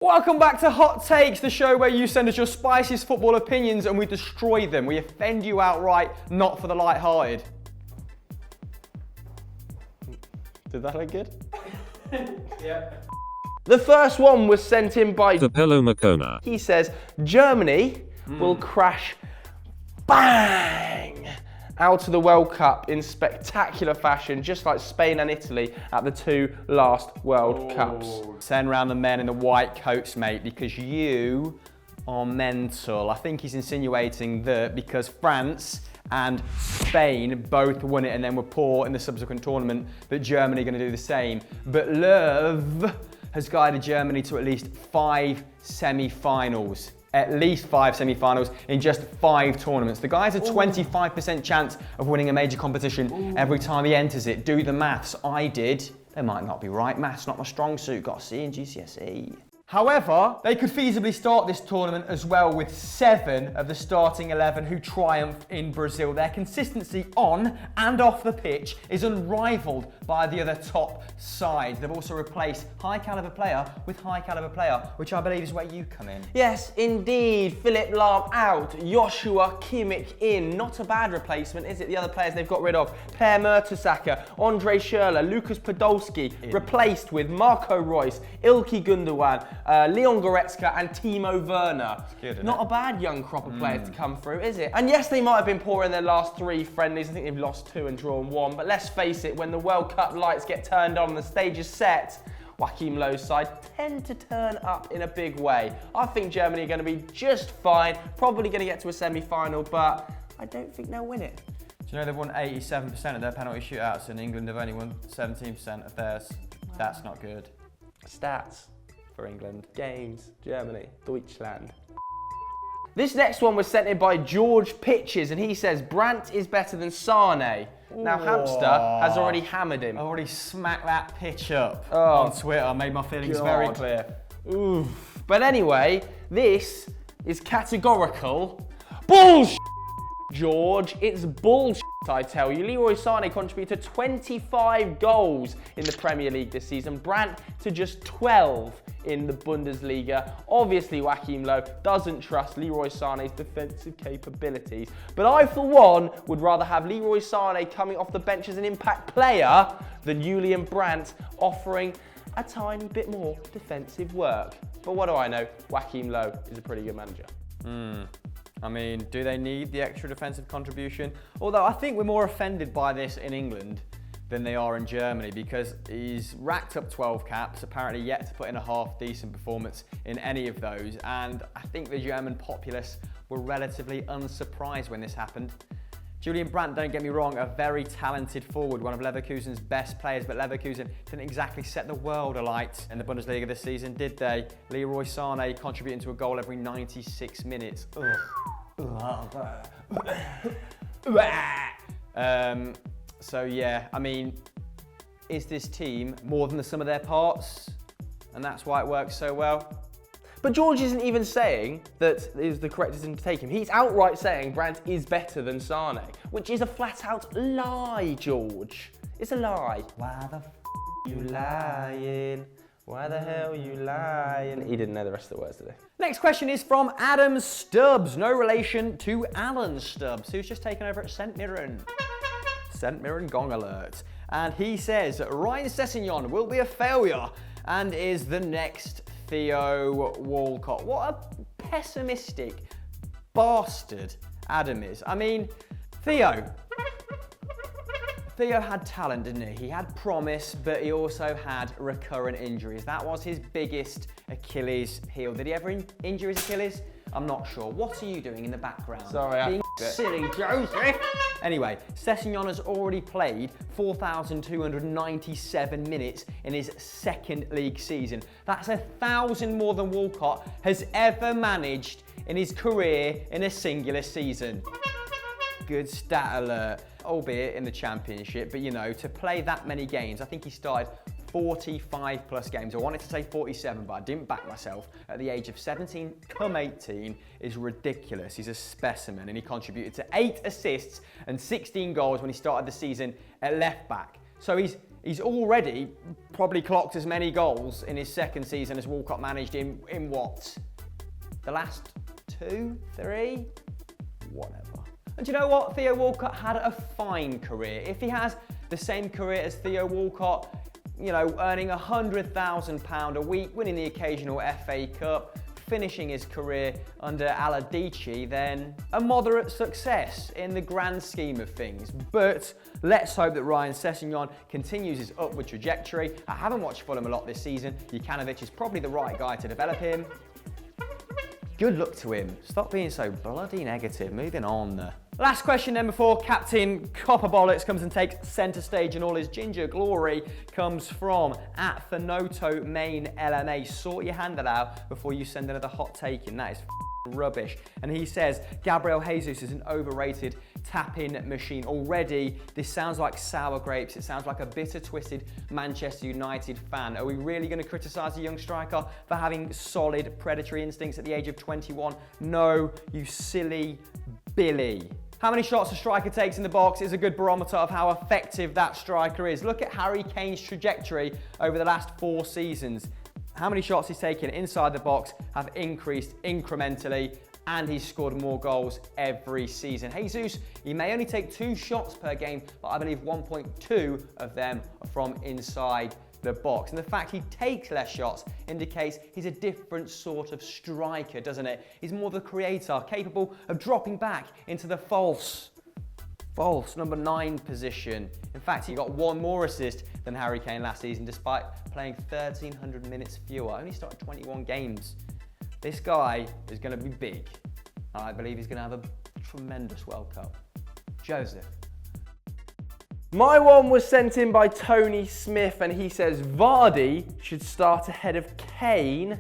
Welcome back to Hot Takes, the show where you send us your spiciest football opinions and we destroy them. We offend you outright, not for the light-hearted. Did that look good? Yeah. The first one was sent in by Capello Macona. He says, Germany will crash bang out of the World Cup in spectacular fashion, just like Spain and Italy at the two last World Cups. Send round the men in the white coats, mate, because you are mental. I think he's insinuating that because France and Spain both won it and then were poor in the subsequent tournament, that Germany are going to do the same. But love has guided Germany to at least 5 semi-finals. At least 5 semi-finals in just 5 tournaments. The guy's a 25% chance of winning a major competition every time he enters it. Do the maths. I did. They might not be right. Maths not my strong suit. Got a C in GCSE. However, they could feasibly start this tournament as well with 7 of the starting 11 who triumphed in Brazil. Their consistency on and off the pitch is unrivaled by the other top sides. They've also replaced high-caliber player with high-caliber player, which I believe is where you come in. Yes, indeed. Philip Lahm out, Joshua Kimmich in. Not a bad replacement, is it? The other players they've got rid of: Per Mertesacker, Andre Schürrle, Lucas Podolski, replaced with Marco Reus, Ilkay Gundogan, Leon Goretzka and Timo Werner. Good, Not a bad young crop of players to come through, is it? And yes, they might have been poor in their last 3 friendlies. I think they've lost 2 and drawn 1. But let's face it, when the World Cup lights get turned on and the stage is set, Joachim Löw's side tend to turn up in a big way. I think Germany are going to be just fine, probably going to get to a semi-final, but I don't think they'll win it. Do you know they've won 87% of their penalty shootouts and England have only won 17% of theirs? Wow. That's not good. Stats for England. Games, Germany, Deutschland. This next one was sent in by George Pitches and he says, Brandt is better than Sane. Now, Hamster has already hammered him. I already smacked that pitch up on Twitter. I made my feelings very clear. Oof. But anyway, this is categorical bullshit, George. It's bullshit, I tell you. Leroy Sané contributed to 25 goals in the Premier League this season. Brandt to just 12 in the Bundesliga. Obviously, Joachim Löw doesn't trust Leroy Sané's defensive capabilities. But I, for one, would rather have Leroy Sané coming off the bench as an impact player than Julian Brandt offering a tiny bit more defensive work. But what do I know? Joachim Löw is a pretty good manager. I mean, do they need the extra defensive contribution? Although I think we're more offended by this in England than they are in Germany because he's racked up 12 caps, apparently yet to put in a half-decent performance in any of those. And I think the German populace were relatively unsurprised when this happened. Julian Brandt, don't get me wrong, a very talented forward, one of Leverkusen's best players, but Leverkusen didn't exactly set the world alight in the Bundesliga this season, did they? Leroy Sané contributing to a goal every 96 minutes. So yeah, I mean, is this team more than the sum of their parts? And that's why it works so well? But George isn't even saying that is the correct decision to take him. He's outright saying Brandt is better than Sané, which is a flat-out lie, George. It's a lie. Why the you lying? Why the hell you lying? He didn't know the rest of the words, did he? Next question is from Adam Stubbs, no relation to Alan Stubbs, who's just taken over at St Mirren. St Mirren gong alert. And he says, Ryan Sessegnon will be a failure and is the next Theo Walcott. What a pessimistic bastard Adam is. I mean, Theo had talent, didn't he? He had promise, but he also had recurrent injuries. That was his biggest Achilles heel. Did he ever injure his Achilles? I'm not sure. What are you doing in the background? Sorry, being silly, Joseph. Anyway, Sessegnon has already played 4,297 minutes in his second league season. That's 1,000 more than Walcott has ever managed in his career in a singular season. Good stat alert, albeit in the championship, but you know, to play that many games, I think he started 45 plus games. I wanted to say 47, but I didn't back myself. At the age of 17, come 18 is ridiculous. He's a specimen and he contributed to 8 assists and 16 goals when he started the season at left back. So he's He's already probably clocked as many goals in his second season as Walcott managed in what? The last 2, 3? Whatever. And do you know what? Theo Walcott had a fine career. If he has the same career as Theo Walcott, you know, earning £100,000 a week, winning the occasional FA Cup, finishing his career under Aladici, then a moderate success in the grand scheme of things. But let's hope that Ryan Sessegnon continues his upward trajectory. I haven't watched Fulham a lot this season. Jukanovic is probably the right guy to develop him. Good luck to him. Stop being so bloody negative. Moving on. Last question then before Captain Copper Bollocks comes and takes centre stage in all his ginger glory comes from @Thanoto Main LMA. Sort your handle out before you send another hot take in. That is rubbish. And he says, Gabriel Jesus is an overrated tap-in machine. Already, this sounds like sour grapes. It sounds like a bitter, twisted Manchester United fan. Are we really going to criticise a young striker for having solid predatory instincts at the age of 21? No, you silly Billy. How many shots a striker takes in the box is a good barometer of how effective that striker is. Look at Harry Kane's trajectory over the last 4 seasons. How many shots he's taken inside the box have increased incrementally, and he's scored more goals every season. Jesus, he may only take 2 shots per game, but I believe 1.2 of them are from inside the box. And the fact he takes less shots indicates he's a different sort of striker, doesn't it? He's more the creator, capable of dropping back into the false number 9 position. In fact, he got 1 more assist than Harry Kane last season, despite playing 1,300 minutes fewer. Only started 21 games. This guy is going to be big. I believe he's going to have a tremendous World Cup. Joseph. My one was sent in by Tony Smith, and he says Vardy should start ahead of Kane,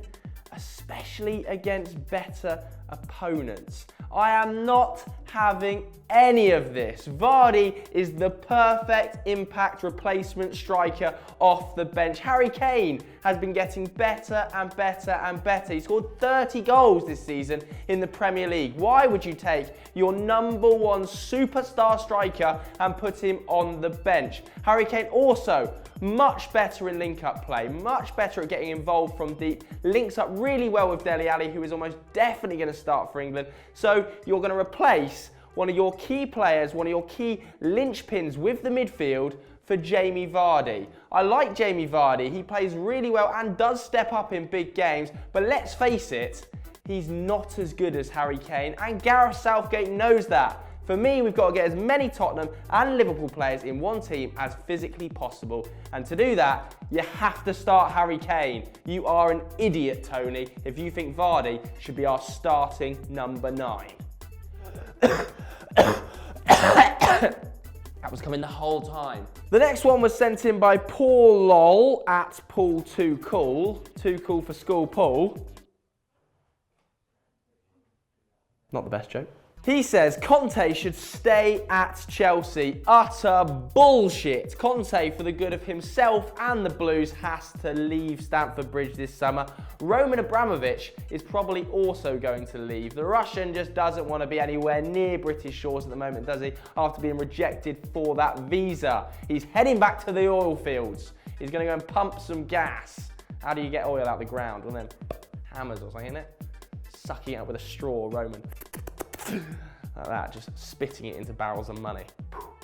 especially against better opponents. I am not having any of this. Vardy is the perfect impact replacement striker off the bench. Harry Kane has been getting better and better and better. He scored 30 goals this season in the Premier League. Why would you take your number 1 superstar striker and put him on the bench? Harry Kane also much better in link-up play, much better at getting involved from deep, links up really well with Dele Alli, who is almost definitely going to start for England. So you're going to replace one of your key players, one of your key linchpins with the midfield for Jamie Vardy. I like Jamie Vardy. He plays really well and does step up in big games, but let's face it, he's not as good as Harry Kane, and Gareth Southgate knows that. For me, we've got to get as many Tottenham and Liverpool players in one team as physically possible. And to do that, you have to start Harry Kane. You are an idiot, Tony, if you think Vardy should be our starting number 9. That was coming the whole time. The next one was sent in by Paul Lol @Paul2Cool. Too cool for school, Paul. Not the best joke. He says Conte should stay at Chelsea. Utter bullshit. Conte, for the good of himself and the Blues, has to leave Stamford Bridge this summer. Roman Abramovich is probably also going to leave. The Russian just doesn't want to be anywhere near British shores at the moment, does he? After being rejected for that visa. He's heading back to the oil fields. He's going to go and pump some gas. How do you get oil out the ground? Well, then hammers or something, innit? Sucking it up with a straw, Roman. Like that, just spitting it into barrels of money.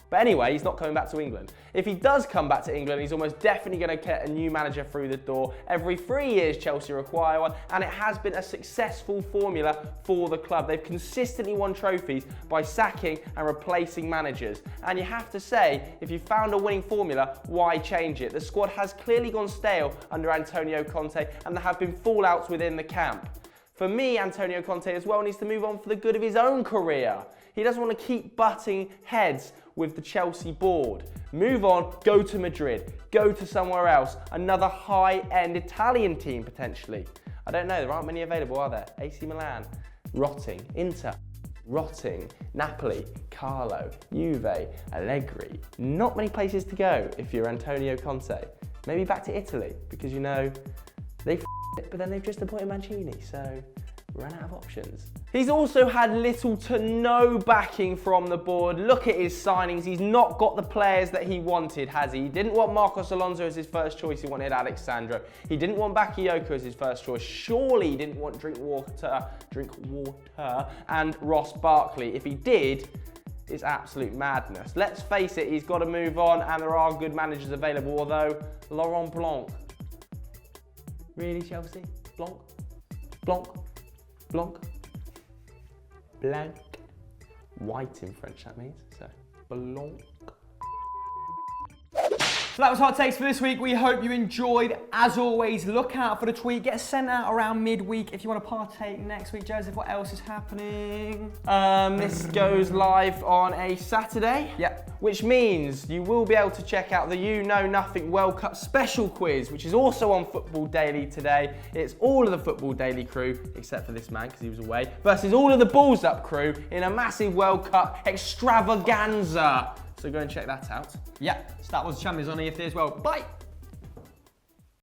But anyway, he's not coming back to England. If he does come back to England, he's almost definitely going to get a new manager through the door. Every 3 years, Chelsea require one, and it has been a successful formula for the club. They've consistently won trophies by sacking and replacing managers. And you have to say, if you found a winning formula, why change it? The squad has clearly gone stale under Antonio Conte, and there have been fallouts within the camp. For me, Antonio Conte as well needs to move on for the good of his own career. He doesn't want to keep butting heads with the Chelsea board. Move on, go to Madrid, go to somewhere else, another high-end Italian team potentially. I don't know, there aren't many available, are there? AC Milan, rotting. Inter, rotting. Napoli, Carlo, Juve, Allegri. Not many places to go if you're Antonio Conte. Maybe back to Italy, because you know, they it, but then they've just appointed Mancini, so ran out of options. He's also had little to no backing from the board. Look at his signings. He's not got the players that he wanted, has he? He didn't want Marcos Alonso as his first choice. He wanted Alex Sandro. He didn't want Bakayoko as his first choice. Surely he didn't want Drinkwater and Ross Barkley. If he did, it's absolute madness. Let's face it, he's got to move on, and there are good managers available, although Laurent Blanc. Really, Chelsea? Blanc? Blanc? Blanc? Blanc. White in French, that means. So, Blanc. So that was Hot Takes for this week. We hope you enjoyed. As always, look out for the tweet. Get sent out around midweek if you want to partake next week. Joseph, what else is happening? This goes live on a Saturday. Yep. Which means you will be able to check out the You Know Nothing World Cup special quiz, which is also on Football Daily today. It's all of the Football Daily crew, except for this man because he was away, versus all of the Balls Up crew in a massive World Cup extravaganza. So go and check that out. Yeah, Star Wars Champions on EFT as well. Bye.